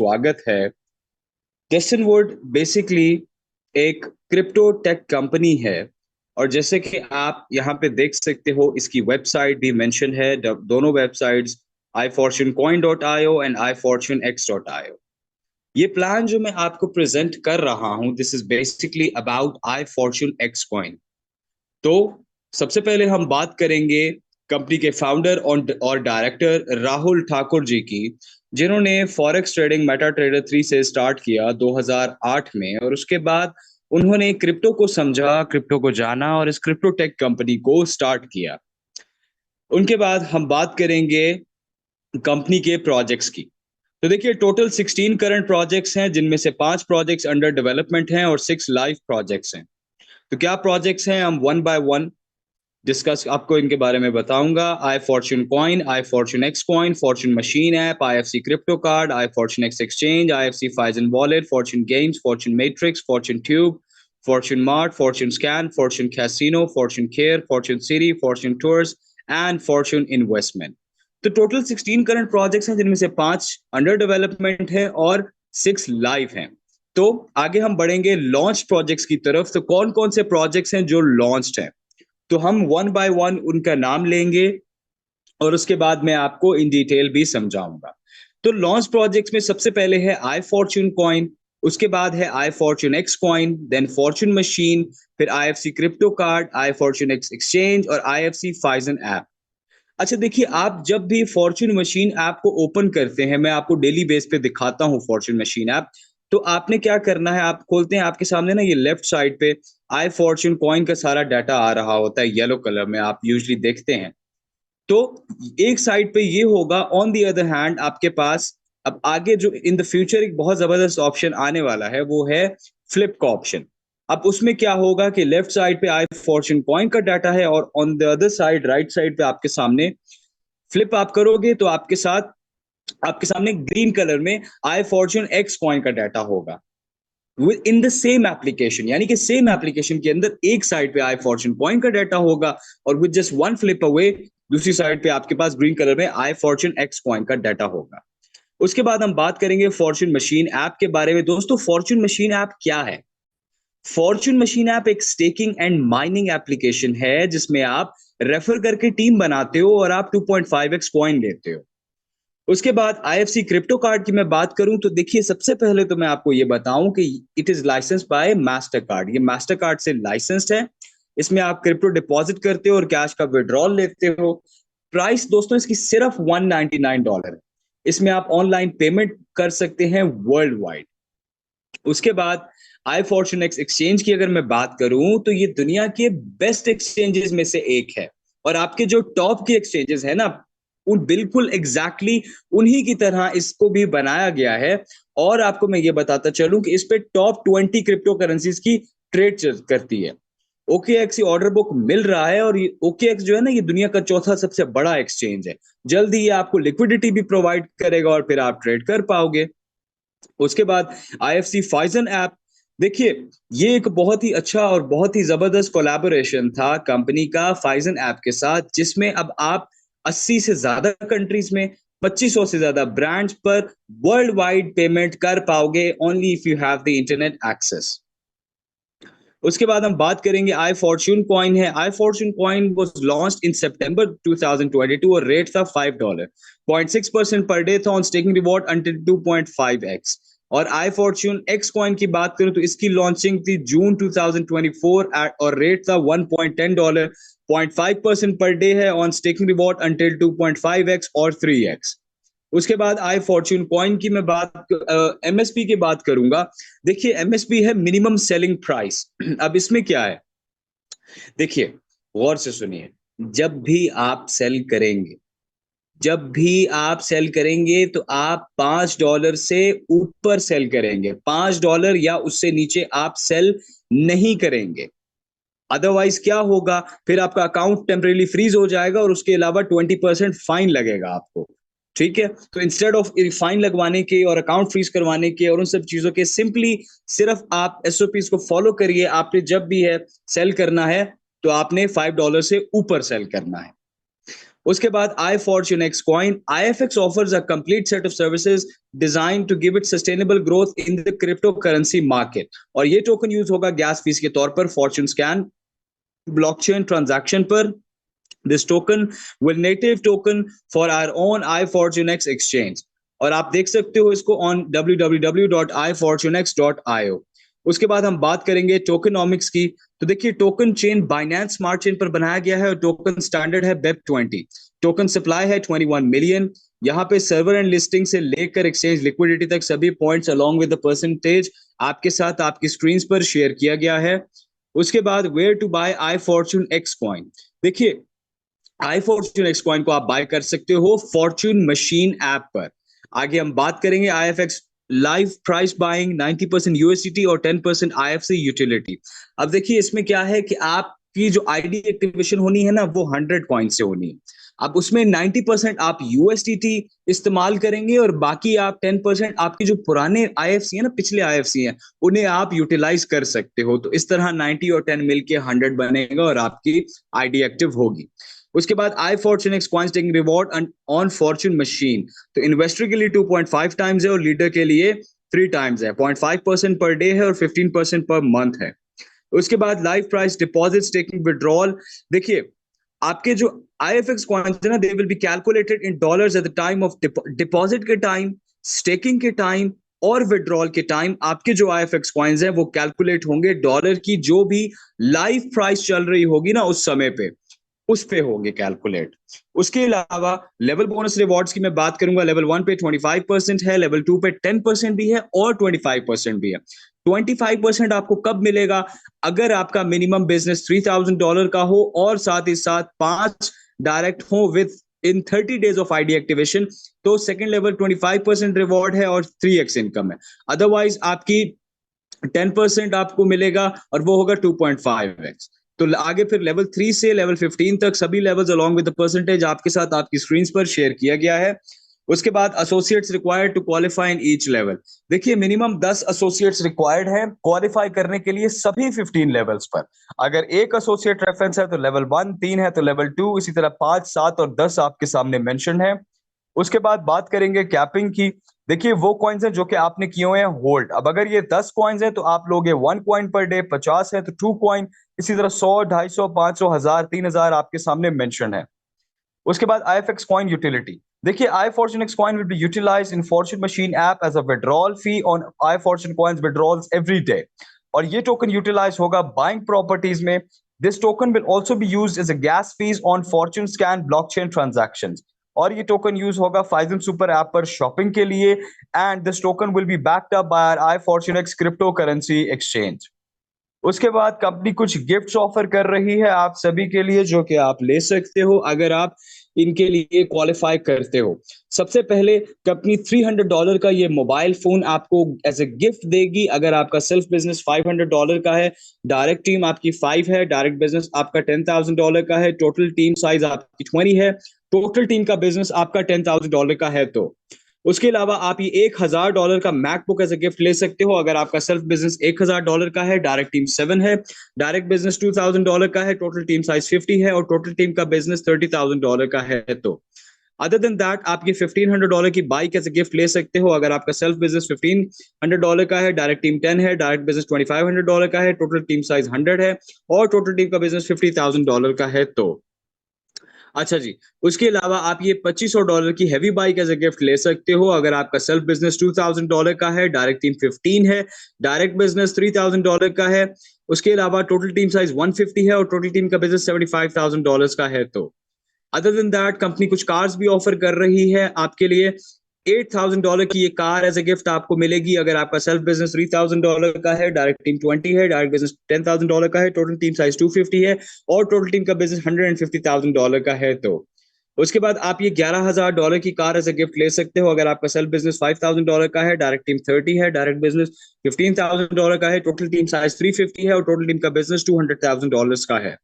स्वागत है। डेस्टिनवुड बेसिकली एक क्रिप्टो टेक कंपनी है और जैसे कि आप यहाँ पे देख सकते हो इसकी वेबसाइट भी मेंशन है। दोनों वेबसाइट्स iFortuneCoin.io एंड iFortuneX.io। ये प्लान जो मैं आपको प्रेजेंट कर रहा हूँ, this is basically about iFortuneX coin. तो सबसे पहले हम बात करेंगे कंपनी के फाउंडर और डायरेक्टर राहुल ठाकुर जी की, जिन्होंने फॉरेक्स ट्रेडिंग मेटा ट्रेडर 3 से स्टार्ट किया 2008 में, और उसके बाद उन्होंने क्रिप्टो को समझा, क्रिप्टो को जाना और इस क्रिप्टो टेक कंपनी को स्टार्ट किया। उनके बाद हम बात करेंगे कंपनी के प्रोजेक्ट्स की। तो देखिए, टोटल 16 करंट प्रोजेक्ट्स हैं, जिनमें से 5 प्रोजेक्ट्स अंडर डेवलपमेंट हैं और 6 लाइव प्रोजेक्ट्स हैं। तो क्या प्रोजेक्ट्स हैं, हम वन बाय वन डिस्कस आपको इनके बारे में बताऊंगा। I Fortune coin, I Fortune X coin, Fortune machine app, IFC crypto card, I Fortune X exchange, IFC Fizen wallet, Fortune games, Fortune matrix, Fortune tube, Fortune mart, Fortune scan, Fortune casino, Fortune care, Fortune city, Fortune tours and Fortune investment. तो total 16 current projects हैं, जिनमें से 5 under development है और 6 live हैं। तो आगे हम बढ़ेंगे लॉन्च प्रोजेक्ट्स की तरफ। तो कौन कौन से प्रोजेक्ट्स हैं जो लॉन्च्ड हैं, तो हम वन बाय वन उनका नाम लेंगे और उसके बाद मैं आपको इन डिटेल भी समझाऊंगा। तो लॉन्च प्रोजेक्ट्स में सबसे पहले है आई फॉर्च्यून कॉइन, उसके बाद है I Fortune X coin, then Fortune machine, फिर IFC crypto card, I Fortune X exchange और IFC फाइजन ऐप। अच्छा देखिए, आप जब भी फॉर्च्यून मशीन ऐप को ओपन करते हैं, मैं आपको डेली बेस पे दिखाता हूँ फॉर्च्यून मशीन ऐप। तो आपने क्या करना है, आप खोलते हैं, आपके सामने ना ये लेफ्ट साइड पे आई फॉर्च्यून कॉइन का सारा डाटा आ रहा होता है, येलो कलर में आप यूजली देखते हैं। तो एक साइड पे ये होगा, ऑन दी अदर हैंड आपके पास अब आगे जो इन द फ्यूचर एक बहुत जबरदस्त ऑप्शन आने वाला है, वो है फ्लिप का ऑप्शन। अब उसमें क्या होगा कि लेफ्ट साइड पे आई फॉर्च्यून कॉइन का डाटा है और on the other side right side पे आपके सामने फ्लिप आप करोगे तो आपके सामने ग्रीन कलर में आई फॉर्च्यून एक्स कॉइन का डाटा होगा with in the same application. यानी कि सेम एप्लीकेशन के अंदर एक साइड पे आई फॉर्च्यून कॉइन का डाटा होगा और with just one flip away दूसरी साइड पे आपके पास ग्रीन कलर में आई फॉर्च्यून एक्स कॉइन का डाटा होगा। उसके बाद हम बात करेंगे फॉर्च्यून मशीन ऐप के बारे में। दोस्तों, फॉर्च्यून मशीन ऐप क्या है? फॉर्च्यून मशीन ऐप एक स्टेकिंग एंड माइनिंग एप्लीकेशन है, जिसमें आप रेफर करके टीम बनाते हो और आप 2.5x कॉइन लेते हो। उसके बाद IFC क्रिप्टो कार्ड की मैं बात करूं तो देखिए, सबसे पहले तो मैं आपको ये बताऊं कि it is license by Mastercard. ये मास्टर कार्ड से लाइसेंस्ड है। इसमें आप क्रिप्टो डिपॉजिट करते हो और कैश का विड्रॉल लेते हो। प्राइस दोस्तों इसकी सिर्फ $199 है। इसमें आप ऑनलाइन पेमेंट कर सकते हैं वर्ल्ड वाइड। उसके बाद आई फॉर्च्यून एक्स एक्सचेंज की अगर मैं बात करूं तो ये दुनिया के बेस्ट एक्सचेंजेस में से एक है। और आपके जो टॉप के एक्सचेंजेस है ना, उन बिल्कुल एग्जैक्टली उन्हीं की तरह इसको भी बनाया गया है। और आपको मैं ये बताता चलूं कि इस पे टॉप 20 क्रिप्टो करेंसीज की ट्रेड करती है। OKX ऑर्डर बुक मिल रहा है और ये OKX जो है ना, ये दुनिया का चौथा सबसे बड़ा एक्सचेंज है। जल्दी ये आपको लिक्विडिटी भी प्रोवाइड करेगा और फिर आप ट्रेड कर पाओगे। उसके बाद IFC फाइजन ऐप। देखिए, ये एक बहुत ही अच्छा और बहुत ही जबरदस्त कोलैबोरेशन था कंपनी का फाइजन ऐप के साथ, जिसमें अब आप 80 से ज्यादा कंट्रीज में 2500 से ज्यादा ब्रांड्स पर वर्ल्ड वाइड पेमेंट कर पाओगे, only if you have the internet access. उसके बाद हम बात करेंगे आई फॉर्च्यून कॉइन है। I Fortune coin was launched in सितंबर 2022 और रेट था $5। 0.6% पर डे था on staking reward until 2.5x। और आई फॉर्च्यून एक्स कॉइन की बात करूं तो इसकी लॉन्चिंग थी जून 2024 और रेट था $1.10। 0.5% पर डे है on staking reward until 2.5x और 3x। उसके बाद आई फॉर्च्यून कॉइन की मैं बात MSP की बात करूंगा। देखिए, MSP है मिनिमम सेलिंग प्राइस। अब इसमें क्या है, देखिए गौर से सुनिए। जब भी आप सेल करेंगे जब भी आप सेल करेंगे तो आप $5 से ऊपर सेल करेंगे। $5 या उससे नीचे आप सेल नहीं करेंगे। अदरवाइज क्या होगा, फिर आपका अकाउंट टेम्परेली फ्रीज हो जाएगा और उसके अलावा 20% फाइन लगेगा आपको। ठीक है, तो इंस्टेड ऑफ फाइन लगवाने के और अकाउंट फ्रीज करवाने के और उन सब चीजों के, सिंपली सिर्फ आप SOPs को फॉलो करिए। आपने जब भी है सेल करना है तो आपने $5 से ऊपर सेल करना है। उसके बाद I Fortune X coin, IFX offers a complete set of services designed to give it sustainable growth in the cryptocurrency market. और ये टोकन यूज होगा गैस फीस के तौर पर फॉर्च्यून स्कैन ब्लॉकचेन ट्रांजैक्शन पर. This token will native token for our own iFortunex exchange. और आप देख सकते हो इसको on www.ifortunex.io. उसके बाद हम बात करेंगे टोकनॉमिक्स की. तो देखिए token chain Binance smart chain पर बनाया गया है और टोकन स्टैंडर्ड है BEP20. टोकन सप्लाई है 21 मिलियन. यहाँ पे सर्वर एंड लिस्टिंग से लेकर एक्सचेंज लिक्विडिटी तक सभी points along with the percentage आपके साथ आपकी स्क्रीन पर शेयर किया गया है. उसके बाद where to buy I Fortune X coin. देखिए आई फॉर्च्यून एक्स कॉइन को आप बाय कर सकते हो फॉर्च्यून मशीन ऐप पर. आगे हम बात करेंगे IFX live price buying 90% USDT और 10% IFC यूटिलिटी. अब देखिए इसमें क्या है कि आपकी जो आईडी एक्टिवेशन होनी है ना वो 100 कॉइन से होनी है. अब उसमें 90% आप USDT इस्तेमाल करेंगे और बाकी आप 10% आपके जो पुराने IFC है ना, पिछले IFC हैं, उन्हें आप यूटिलाइज कर सकते हो. तो इस तरह 90 और 10 मिलके 100 बनेगा और आपकी आईडी एक्टिव होगी. उसके बाद I Fortune X coins staking reward on Fortune machine. तो इन्वेस्टर के लिए 2.5 टाइम्स है और लीडर के लिए 3 टाइम्स है. 0.5% पर डे है और 15% पर मंथ है. उसके बाद live price deposit taking withdrawal. देखिए आपके जो IFX कॉइन्स है ना they will be calculated in dollars at the time of deposit के टाइम, स्टेकिंग के टाइम और विड्रॉल के टाइम. आपके जो IFX कॉइन्स हैं वो कैलकुलेट होंगे डॉलर की जो भी लाइव प्राइस चल रही होगी ना उस समय पे, उस पे होंगे कैलकुलेट. उसके अलावा लेवल बोनस रिवॉर्ड्स की मैं बात करूंगा. लेवल 1 पे 25% है, लेवल 2 पे 10% भी है और 25% भी है. 25% आपको कब मिलेगा? अगर आपका मिनिमम बिजनेस $3000 का हो और साथ ही साथ 5 डायरेक्ट हो with in 30 days of ID activation, तो सेकंड लेवल 25% रिवॉर्ड है और 3x इनकम है. अदरवाइज आपकी 10% आपको मिलेगा और वो होगा 2.5x. तो आगे फिर लेवल 3 से लेवल 15 तक सभी levels along with the percentage आपके साथ आपकी स्क्रीन पर शेयर किया गया है. उसके बाद associates required to qualify in each level. देखिए मिनिमम 10 एसोसिएट्स रिक्वायर्ड है क्वालिफाई करने के लिए सभी 15 लेवल्स पर. अगर एक एसोसिएट रेफरेंस है तो लेवल 1, 3 है तो लेवल 2, इसी तरह 5, 7 और 10 आपके सामने मेंशन है. उसके बाद बात करेंगे कैपिंग की. देखिए वो कॉइन्स हैं जो कि आपने किए हुए हैं होल्ड. अब अगर ये 10 कॉइन्स हैं तो आप लोगे 1 कॉइन पर डे, 50 है तो 2 कॉइन, इसी तरह 100, 250, 500, 1000, 3000 आपके सामने मेंशन है. उसके बाद IFX कॉइन यूटिलिटी. देखिए I Fortune X coin will be utilized in Fortune machine app as a withdrawal fee on I Fortune coins withdrawals every day. और ये टोकन यूटिलाइज होगा बाइंग प्रॉपर्टीज में. This token will also be used as a gas fees on Fortune scan blockchain transactions. और ये token use होगा Fizen super app पर shopping के लिए. And this token will be backed up by our I Fortune X crypto currency exchange. उसके बाद company कुछ gifts offer कर रही है आप सभी के लिए जो कि आप ले सकते हो अगर आप इनके लिए क्वालिफाई करते हो. सबसे पहले कंपनी $300 का ये मोबाइल फोन आपको एज ए गिफ्ट देगी अगर आपका सेल्फ बिजनेस $500 का है. डायरेक्ट टीम आपकी 5 है, डायरेक्ट बिजनेस आपका $10,000 का है, टोटल टीम साइज आपकी 20 है, टोटल टीम का बिजनेस आपका $10,000 का है. तो उसके अलावा आप ये $1,000 का मैकबुक एज ए गिफ्ट ले सकते हो अगर आपका सेल्फ बिजनेस $1,000 का है, डायरेक्ट टीम 7 है, डायरेक्ट बिजनेस $2,000 का है, टोटल टीम साइज 50 है और टोटल टीम का बिजनेस $30,000 का है. तो अदर देन दैट आप ये $1,500 की बाइक एज ए गिफ्ट ले सकते हो अगर आपका सेल्फ बिजनेस $1,500 का है, डायरेक्ट टीम 10 है, डायरेक्ट बिजनेस $2,500 का है, टोटल टीम साइज 100 है और टोटल टीम का बिजनेस $50,000 का है. तो अच्छा जी, उसके अलावा आप ये $2,500 की heavy bike as a gift ले सकते हो अगर आपका सेल्फ बिजनेस $2,000 का है, डायरेक्ट टीम 15 है, डायरेक्ट बिजनेस $3,000 का है. उसके अलावा टोटल टीम साइज 150 है और टोटल टीम का बिजनेस $75,000 का है. तो अदर देन दैट कंपनी कुछ कार्स भी ऑफर कर रही है आपके लिए. $8,000 की ये कार एज ए गिफ्ट आपको मिलेगी अगर आपका सेल्फ बिजनेस $3,000 का है, डायरेक्ट टीम 20 है, डायरेक्ट बिजनेस $10,000 का है, टोटल टीम साइज 250 है और टोटल टीम का बिजनेस $150,000 का है. तो उसके बाद आप ये $11,000 की कार एज ए गिफ्ट ले सकते हो अगर आपका सेल्फ बिजनेस $5,000 का है, डायरेक्ट टीम 30 है, डायरेक्ट बिजनेस $15,000 का है, टोटल टीम साइज 350 है और टोटल टीम का बिजनेस $200,000 का है.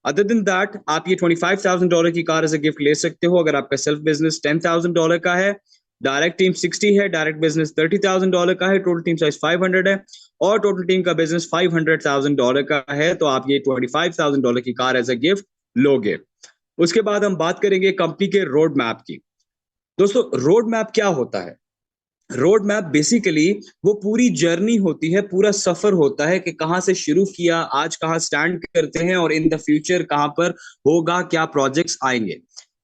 अदर देन दैट आप ये $25,000 की कार एज ए गिफ्ट ले सकते हो अगर आपका सेल्फ बिजनेस $10,000 का है, डायरेक्ट टीम 60 है, डायरेक्ट बिजनेस $30,000 का है, टोटल टीम साइज 500 है और टोटल टीम का बिजनेस $500,000 का है. तो आप ये $25,000 की कार एज ए गिफ्ट लोगे. उसके बाद हम बात करेंगे कंपनी के रोड मैप की। दोस्तों, रोड मैप क्या होता है? रोड मैप बेसिकली वो पूरी जर्नी होती है, पूरा सफर होता है कि कहाँ से शुरू किया, आज कहाँ स्टैंड करते हैं और इन द फ्यूचर कहाँ पर होगा, क्या प्रोजेक्ट्स आएंगे।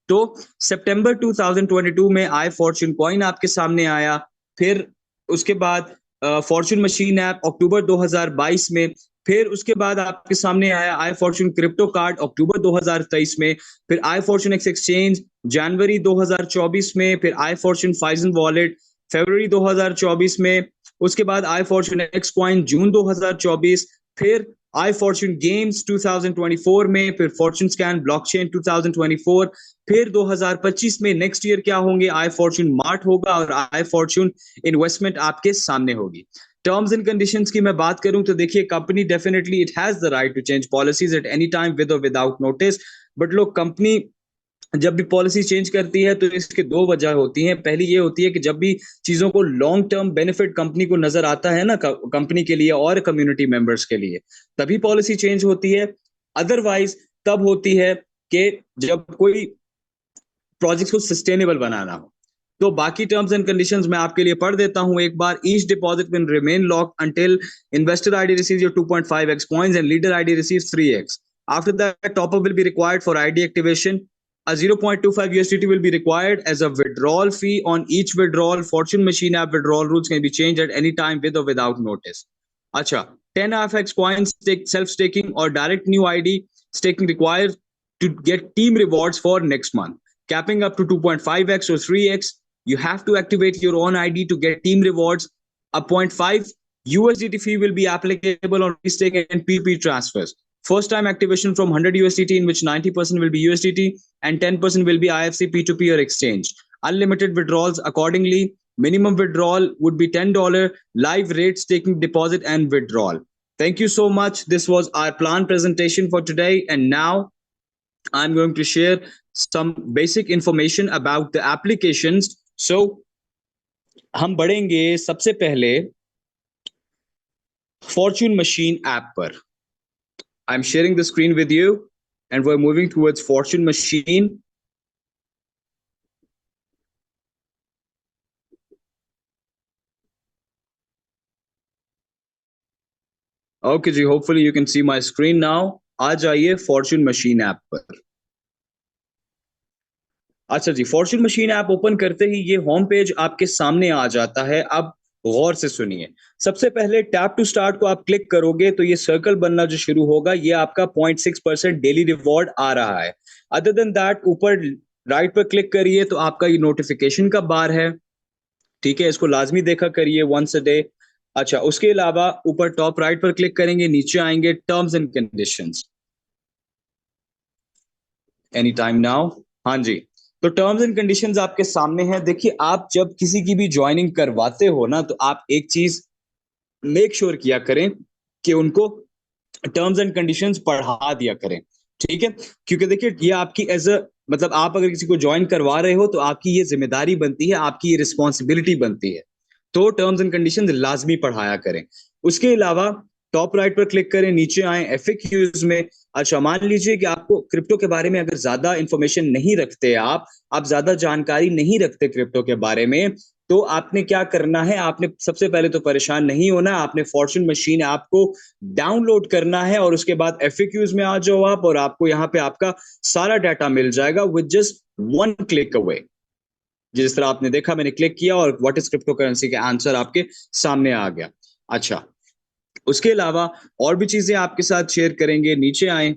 तो सितंबर 2022 में आई फॉर्च्यून कॉइन आपके सामने आया। फिर उसके बाद फॉर्च्यून मशीन ऐप अक्टूबर 2022 में। फिर उसके बाद आपके सामने आया आई फॉर्च्यून क्रिप्टो कार्ड अक्टूबर 2023 में। फिर आई फॉर्च्यून एक्स एक्सचेंज जनवरी 2024 में। फिर आई फॉर्च्यून फाइजन वॉलेट फरवरी 2024 में। उसके बाद आई फॉर्च्यून एक्स कॉइन जून 2024। फिर आई फॉर्च्यून गेम्स 2024 में। फिर फॉर्च्यून स्कैन ब्लॉकचेन 2024। फिर 2025 में नेक्स्ट ईयर क्या होंगे, आई फॉर्च्यून मार्ट होगा और आई फॉर्च्यून इन्वेस्टमेंट आपके सामने होगी। टर्म्स एंड कंडीशंस की मैं बात करूं तो देखिए, company definitely it has the right to change policies at any time with और विदाउट नोटिस। बट लोग, कंपनी जब भी पॉलिसी चेंज करती है तो इसके दो वजह होती हैं। पहली ये होती है कि जब भी चीजों को लॉन्ग टर्म बेनिफिट कंपनी को नजर आता है ना, कंपनी के लिए और कम्युनिटी मेंबर्स के लिए, तभी पॉलिसी चेंज होती है। अदरवाइज तब होती है कि जब कोई प्रोजेक्ट को सस्टेनेबल बनाना हो। तो बाकी टर्म्स एंड कंडीशंस मैं आपके लिए पढ़ देता हूं एक बार। Each deposit will remain locked until investor ID receives your 2.5x coins and leader ID receives 3x. After that, top up will be required for ID activation. A 0.25 USDT will be required as a withdrawal fee on each withdrawal. Fortune Machine app withdrawal rules can be changed at any time with or without notice. अच्छा, 10 FX coins self staking or direct new ID staking required to get team rewards for next month. Capping up to 2.5x or 3x. You have to activate your own ID to get team rewards. A 0.5 USDT fee will be applicable on restake and PP transfers. First time activation from 100 USDT, in which 90% will be USDT and 10% will be IFC, P2P or exchange. Unlimited withdrawals accordingly. Minimum withdrawal would be $10. Live rates taking deposit and withdrawal. Thank you so much. This was our plan presentation for today. And now I'm going to share some basic information about the applications. So हम बढ़ेंगे सबसे पहले Fortune Machine app पर. I'm sharing the screen with you and we're moving towards Fortune Machine. Okay ji, hopefully you can see my screen now. आ जाइए Fortune Machine app पर. अच्छा जी, Fortune machine app open करते ही ये home page आपके सामने आ जाता है। अब गौर से सुनिए। सबसे पहले टैप टू स्टार्ट को आप क्लिक करोगे तो ये सर्कल बनना जो शुरू होगा, ये आपका 0.6% डेली रिवॉर्ड आ रहा है। अदर देन दैट, ऊपर राइट पर क्लिक करिए तो आपका ये नोटिफिकेशन का बार है। ठीक है, इसको लाजमी देखा करिए वंस अ डे। अच्छा, उसके अलावा ऊपर टॉप राइट पर क्लिक करेंगे, नीचे आएंगे terms and conditions. Any time now. हाँ जी, तो टर्म्स एंड कंडीशंस आपके सामने हैं। देखिए, आप जब किसी की भी ज्वाइनिंग करवाते हो ना, तो आप एक चीज मेक श्योर किया करें कि उनको टर्म्स एंड कंडीशंस पढ़ा दिया करें। ठीक है, क्योंकि देखिए, ये आपकी एज अ मतलब आप अगर किसी को ज्वाइन करवा रहे हो तो आपकी ये जिम्मेदारी बनती है, आपकी ये रिस्पॉन्सिबिलिटी बनती है। तो टर्म्स एंड कंडीशंस लाजमी पढ़ाया करें। उसके अलावा टॉप राइट पर क्लिक करें, नीचे आए एफएक्यूज में। अच्छा, मान लीजिए कि आपको क्रिप्टो के बारे में अगर ज्यादा इंफॉर्मेशन नहीं रखते, आप ज्यादा जानकारी नहीं रखते क्रिप्टो के बारे में, तो आपने क्या करना है, आपने सबसे पहले तो परेशान नहीं होना। आपने फॉर्च्यून मशीन ऐप को डाउनलोड करना है और उसके बाद एफएक्यूज में आ जाओ आप, और आपको यहाँ पे आपका सारा डाटा मिल जाएगा with just one click away. जिस तरह आपने देखा, मैंने क्लिक किया और व्हाट इज क्रिप्टो करेंसी के आंसर आपके सामने आ गया। अच्छा, उसके अलावा और भी चीजें आपके साथ शेयर करेंगे। नीचे आए,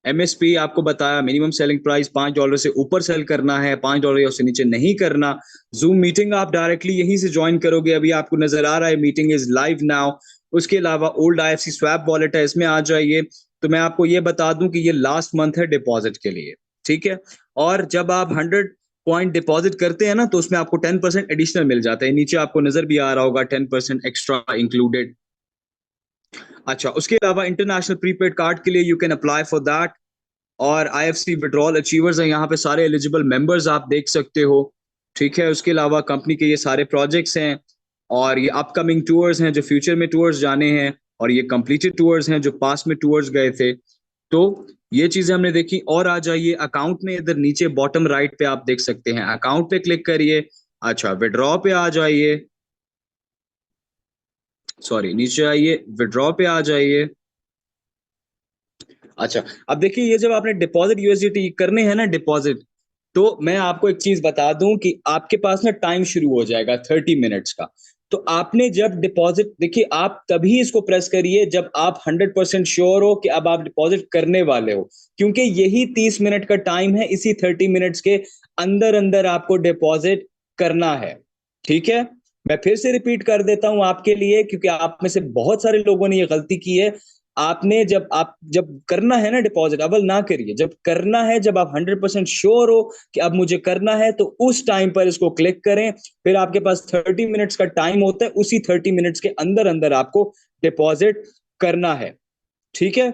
एमएसपी आपको बताया, मिनिमम सेलिंग प्राइस $5 से ऊपर सेल करना है, $5 या उससे नीचे नहीं करना। जूम मीटिंग आप डायरेक्टली यहीं से ज्वाइन करोगे, अभी आपको नजर आ रहा है मीटिंग इज लाइव नाउ। उसके अलावा ओल्ड आईएफसी स्वैप वॉलेट है, इसमें आ जाइए। तो मैं आपको ये बता दूं कि ये लास्ट मंथ है डिपॉजिट के लिए। ठीक है, और जब आप 100 पॉइंट डिपॉजिट करते हैं ना, तो उसमें आपको 10% एडिशनल मिल जाता है। नीचे आपको नजर भी आ रहा होगा 10% एक्स्ट्रा इंक्लूडेड। अच्छा, उसके अलावा इंटरनेशनल प्रीपेड कार्ड के लिए you can apply for that. और आईएफसी विड्रॉल अचीवर्स हैं यहाँ पे, सारे एलिजिबल मेंबर्स आप देख सकते हो। ठीक है, उसके अलावा कंपनी के ये सारे प्रोजेक्ट्स हैं, और ये अपकमिंग टूर्स हैं जो फ्यूचर में टूर्स जाने हैं, और ये कंप्लीटेड टूर्स हैं जो पास्ट में टूर्स गए थे। तो ये चीजें हमने देखी। और आ जाइए अकाउंट में, इधर नीचे बॉटम राइट पे आप देख सकते हैं, अकाउंट पे क्लिक करिए। अच्छा, विड्रॉ पे आ जाइए, सॉरी नीचे आइए, विड्रॉ पे आ जाइए। अच्छा, अब देखिए ये जब आपने डिपॉजिट यूएसडीटी करने हैं ना डिपॉजिट, तो मैं आपको एक चीज बता दूं कि आपके पास ना टाइम शुरू हो जाएगा 30 मिनट्स का। तो आपने जब डिपॉजिट, देखिए आप तभी इसको प्रेस करिए जब आप 100% श्योर हो कि अब आप डिपॉजिट करने वाले हो, क्योंकि यही 30 मिनट का टाइम है, इसी 30 मिनट्स के अंदर अंदर आपको डिपॉजिट करना है। ठीक है, मैं फिर से रिपीट कर देता हूं आपके लिए, क्योंकि आप में से बहुत सारे लोगों ने ये गलती की है। आपने जब करना है ना डिपॉजिट, अव्वल ना करिए, जब करना है, जब आप 100% श्योर हो कि अब मुझे करना है, तो उस टाइम पर इसको क्लिक करें। फिर आपके पास 30 मिनट्स का टाइम होता है, उसी 30 मिनट्स के अंदर अंदर आपको डिपॉजिट करना है। ठीक है,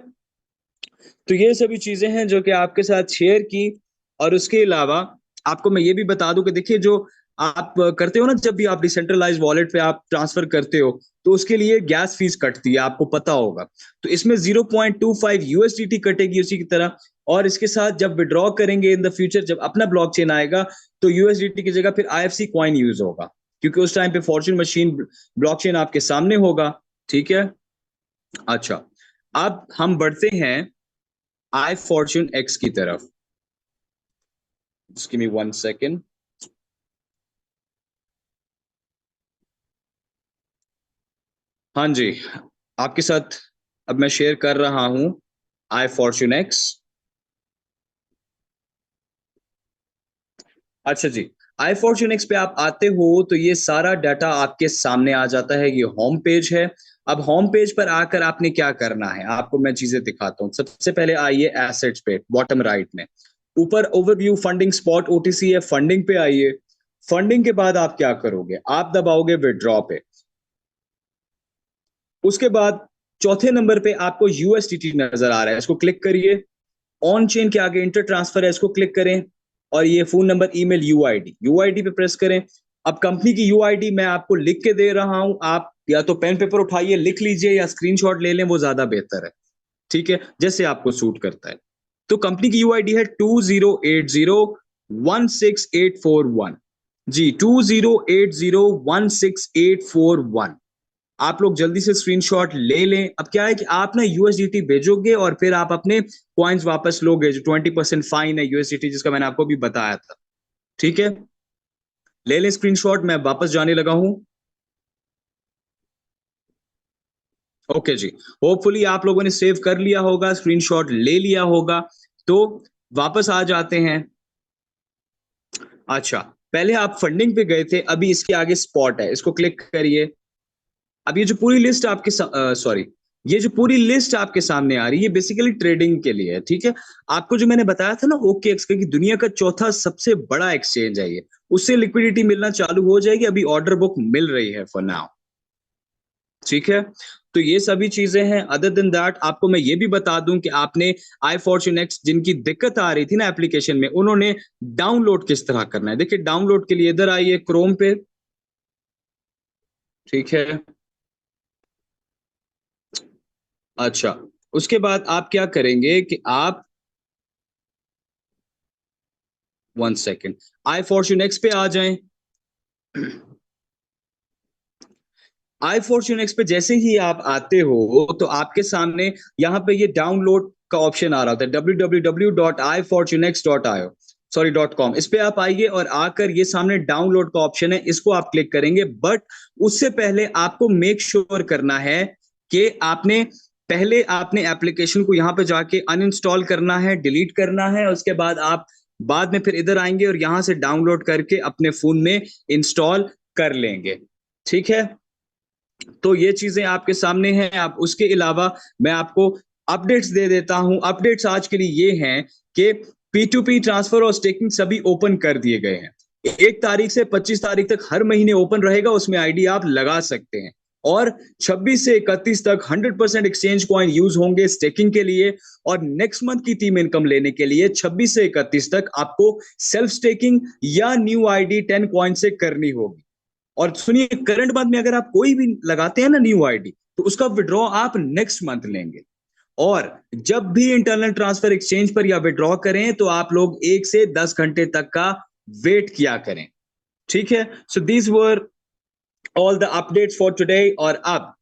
तो ये सभी चीजें हैं जो कि आपके साथ शेयर की। और उसके अलावा आपको मैं ये भी बता दूं कि देखिए जो आप करते हो ना, जब भी आप डिसेंट्रलाइज वॉलेट पे आप ट्रांसफर करते हो, तो उसके लिए गैस फीस कटती है, आपको पता होगा। तो इसमें 0.25 यूएसडीटी कटेगी उसी की तरह। और इसके साथ जब विड्रॉ करेंगे इन द फ्यूचर, जब अपना ब्लॉकचेन आएगा, तो यूएसडीटी की जगह फिर आईएफसी कॉइन यूज होगा, क्योंकि उस टाइम पे फॉर्च्यून मशीन ब्लॉकचेन आपके सामने होगा। ठीक है, अच्छा, अब हम बढ़ते हैं आई फॉर्च्यून एक्स की तरफ। Just give me 1 second. हाँ जी, आपके साथ अब मैं शेयर कर रहा हूं आई फॉर्च्यून एक्स। अच्छा जी, आई फॉर्च्यून एक्स पे आप आते हो तो ये सारा डाटा आपके सामने आ जाता है, ये होम पेज है। अब होम पेज पर आकर आपने क्या करना है, आपको मैं चीजें दिखाता हूँ। सबसे पहले आइए एसेट्स पे, बॉटम राइट में ऊपर ओवरव्यू फंडिंग स्पॉट ओटीसी है, फंडिंग पे आइए। फंडिंग के बाद आप क्या करोगे, आप दबाओगे विड्रॉ पे। उसके बाद चौथे नंबर पे आपको यूएसडीटी नजर आ रहा है, इसको क्लिक करिए। ऑन चेन के आगे इंटर ट्रांसफर है, इसको क्लिक करें। और ये phone number, email, UID, UID पे प्रेस करें। अब कंपनी की यूआईडी मैं आपको लिख के दे रहा हूं, आप या तो पेन पेपर उठाइए लिख लीजिए, या स्क्रीनशॉट ले लें, वो ज्यादा बेहतर है। ठीक है, जैसे आपको सूट करता है। तो कंपनी की यूआईडी है 20801684 1। जी, 20801684 1। आप लोग जल्दी से स्क्रीनशॉट ले लें। अब क्या है कि आप ना यूएसडीटी भेजोगे और फिर आप अपने कॉइन्स वापस लोगे, जो 20% फाइन है यूएसडीटी, जिसका मैंने आपको भी बताया था। ठीक है, ले लें स्क्रीनशॉट, मैं वापस जाने लगा हूं। ओके जी, होपफुली आप लोगों ने सेव कर लिया होगा, स्क्रीनशॉट ले लिया होगा। तो वापस आ जाते हैं। अच्छा, पहले आप फंडिंग पे गए थे, अभी इसके आगे स्पॉट है, इसको क्लिक करिए। अब ये जो पूरी लिस्ट आपके सॉरी, ये जो पूरी लिस्ट आपके सामने आ रही है, ये बेसिकली ट्रेडिंग के लिए है। ठीक है, आपको जो मैंने बताया था ना ओकेएक्स का, कि दुनिया का चौथा सबसे बड़ा एक्सचेंज है ये, उससे लिक्विडिटी मिलना चालू हो जाएगी, अभी ऑर्डर बुक मिल रही है फॉर नाउ। ठीक है, तो ये सभी चीजें हैं। अदर देन दैट आपको मैं ये भी बता दूं कि आपने आई फॉर्च्यून एक्स, जिनकी दिक्कत आ रही थी ना एप्लीकेशन में, उन्होंने डाउनलोड किस तरह करना है। देखिए डाउनलोड के लिए इधर आइए क्रोम पे। ठीक है, अच्छा, उसके बाद आप क्या करेंगे कि आप 1 सेकेंड, आई फॉर्च्यून एक्स पे आ जाएं। आई फॉर्च्यून एक्स पे जैसे ही आप आते हो, तो आपके सामने यहाँ पे ये डाउनलोड का ऑप्शन आ रहा होता है, www.ifortunex.io, सॉरी .com। इस पे आप आइए और आकर ये सामने डाउनलोड का ऑप्शन है, इसको आप क्लिक करेंगे। बट उससे पहले आपको मेक श्योर करना है कि आपने एप्लीकेशन को यहाँ पे जाके अनइंस्टॉल करना है, डिलीट करना है। उसके बाद आप बाद में फिर इधर आएंगे और यहाँ से डाउनलोड करके अपने फोन में इंस्टॉल कर लेंगे। ठीक है, तो ये चीजें आपके सामने हैं। आप उसके अलावा मैं आपको अपडेट्स दे देता हूं। अपडेट्स आज के लिए ये हैं कि P2P ट्रांसफर और स्टेकिंग सभी ओपन कर दिए गए हैं। 1 तारीख से 25 तारीख तक हर महीने ओपन रहेगा, उसमें आईडी आप लगा सकते हैं। और 26 से 31 तक 100% एक्सचेंज कॉइन यूज होंगे स्टेकिंग के लिए। और नेक्स्ट मंथ की टीम इनकम लेने के लिए 26 से 31 तक आपको सेल्फ स्टेकिंग या न्यू आईडी 10 कॉइन से करनी होगी। और सुनिए, करंट मंथ में अगर आप कोई भी लगाते हैं ना न्यू आईडी, तो उसका विड्रॉ आप नेक्स्ट मंथ लेंगे। और जब भी इंटरनल ट्रांसफर एक्सचेंज पर या विड्रॉ करें तो आप लोग 1 से 10 घंटे तक का वेट किया करें। ठीक है, so these were all the updates for today. और अब